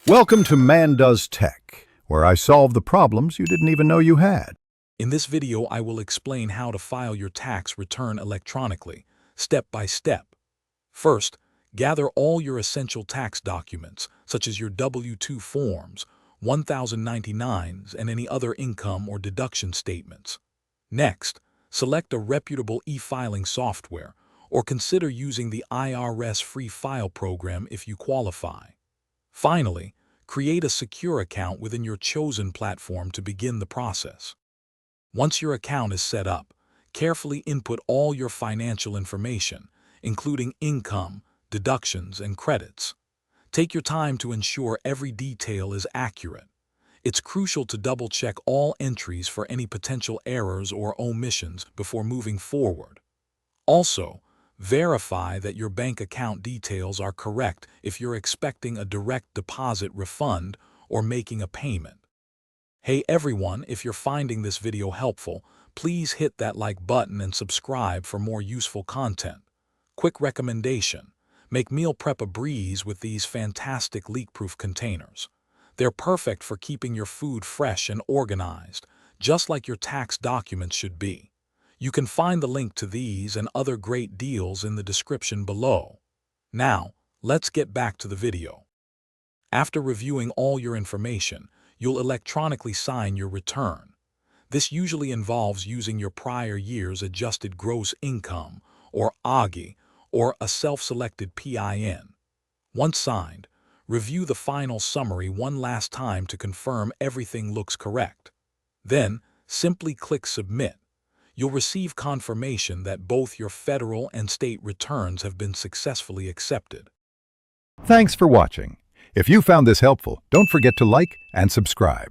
Welcome to Man Does Tech, where I solve the problems you didn't even know you had. In this video, I will explain how to file your tax return electronically, step by step. First, gather all your essential tax documents, such as your W-2 forms, 1099s, and any other income or deduction statements. Next, select a reputable e-filing software, or consider using the IRS free file program if you qualify. Finally, create a secure account within your chosen platform to begin the process. Once your account is set up, carefully input all your financial information, including income, deductions, and credits. Take your time to ensure every detail is accurate. It's crucial to double-check all entries for any potential errors or omissions before moving forward. Also, verify that your bank account details are correct if you're expecting a direct deposit refund or making a payment. Hey everyone, if you're finding this video helpful, please hit that like button and subscribe for more useful content. Quick recommendation: make meal prep a breeze with these fantastic leak-proof containers. They're perfect for keeping your food fresh and organized, just like your tax documents should be. You can find the link to these and other great deals in the description below. Now, let's get back to the video. After reviewing all your information, you'll electronically sign your return. This usually involves using your prior year's adjusted gross income, or AGI, or a self-selected PIN. Once signed, review the final summary one last time to confirm everything looks correct. Then, simply click Submit. You'll receive confirmation that both your federal and state returns have been successfully accepted. Thanks for watching. If you found this helpful, don't forget to like and subscribe.